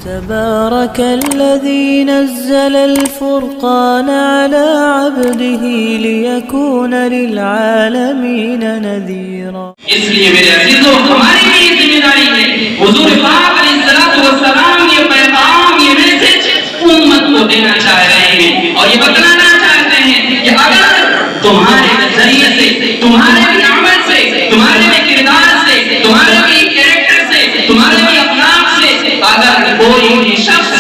تبارك الذي نزل الفرقان على عبده ليكون للعالمين نذيرا. اس لیے میرے عزیزو ہماری بھی یہ ذمہ داری ہے، حضور پاک علیہ الصلوۃ والسلام یہ پیغام یہ میسج امت کو دینا چاہ رہے ہیں اور یہ بتلانا چاہتے ہیں کہ اگر تمہارے ذریعے سے، تمہارے بھی عمل سے، تمہارے بھی کردار سے، تمہارے بھی کیریکٹر سے، تمہارے بھی اخلاق سے اگر کوئی بھی شخص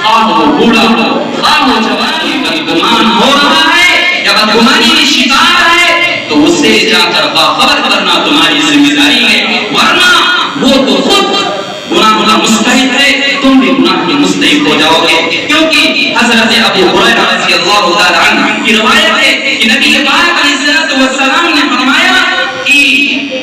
خواہ وہ بوڑھا ہو، خواہ وہ جوان بدگمان ہو رہا ہے یا بدگمانی کی شکار ہے تو اسے جا کر باخبر کرنا تمہاری ذمہ داری ہے، ورنہ وہ تو خود گناہ کا مستحق ہے، تم بھی گناہ کے مستحق ہو جاؤ گے. کیونکہ حضرت ابو ہریرہ رضی اللہ تعالی عنہ کی روایت ہے کہ نبی پاک علیہ السلام نے فرمایا کہ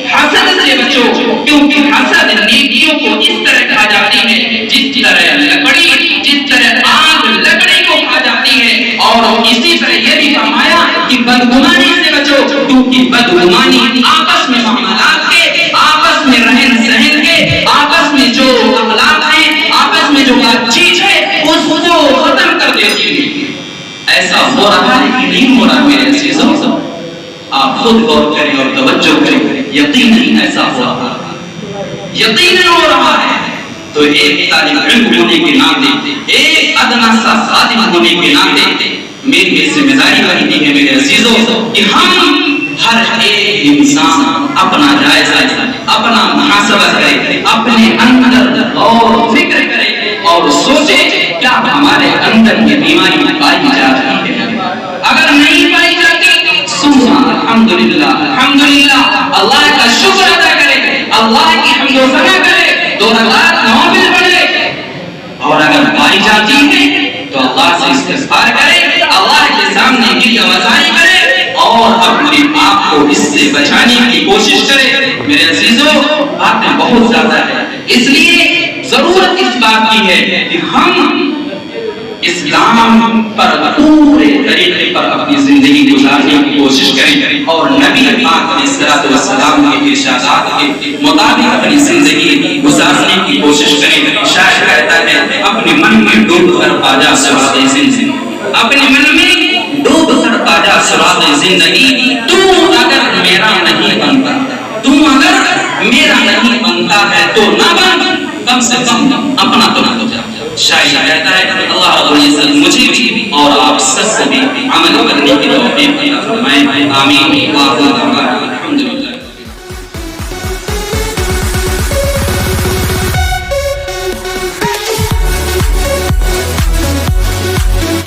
حسد سے بچو، کیونکہ حسد نیکیوں کو اس طرح کھا جاتی ہے جس طرح لکڑی، جس طرح آگ لکڑی کو کھا جاتی ہے. اور اسی طرح یہ بھی فرمایا کہ بدگمانی سے بچو، کیونکہ بدگمانی آپس میں معاملات کے، آپس میں رہن سہن کے، آپس میں جو اخلاق ہیں، آپس میں جو بات چیز ہے اس کو ختم کر دیتی ہے. ایسا ہو رہا ہے کہ نہیں ہو رہا میرے عزیزوں؟ آپ خود غور کریں اور توجہ کریں، یقیناً ایسا ہو رہا ہے، یقیناً ہو رہا ہے. تو ایک طالب علم ہونے کے ناطے، ایک ادنا سا خادم ہونے کے ناطے میری یہ ذمہ داری بنتی ہے میرے عزیزوں کہ ہم ہر ایک انسان اپنا جائزہ لے، اپنا محاسبہ کرے، اپنے اندر غور فکر کرے اور سوچے کیا ہمارے اندر یہ بیماری پائی جاتی ہے. اگر نہیں پائی جاتی الحمدللہ الحمدللہ اللہ کا شکر ادا کرے، اللہ کی حمد و ثنا کرے، 2 رکعت نوافل پڑھے. اور اگر پائی جاتی ہے تو اللہ سے استغفار کرے، اللہ کے سامنے گریہ وزاری کرے اور اپنے آپ کو اس سے بچانے کی کوشش کرے. میرے عزیزوں باتیں بہت زیادہ ہیں، اس لیے ضرورت اس بات کی ہے کہ ہم اسلام پر پورے طریقے پر اپنی زندگی گزارنے کی کوشش کریں اور نبی پاک علیہ السلام کے ارشادات کے مطابق اپنی زندگی گزارنے کی کوشش کریں. شاعر کہتا ہے اپنے من میں ڈوب کر پا جا سواد زندگی، اپنے من میں ڈوب کر پا جا سواد زندگی. تو اگر میرا نہیں بنتا، تو اگر میرا نہیں بنتا ہے تو نہ بن، کم سے کم اپنا تو نہ ہو جا. شاعر کہتا ہے اللہ رب العزت مجھے بھی اور آپ سب کو بھی عمل کرنے کی توفیق عطا فرمائے. آمین.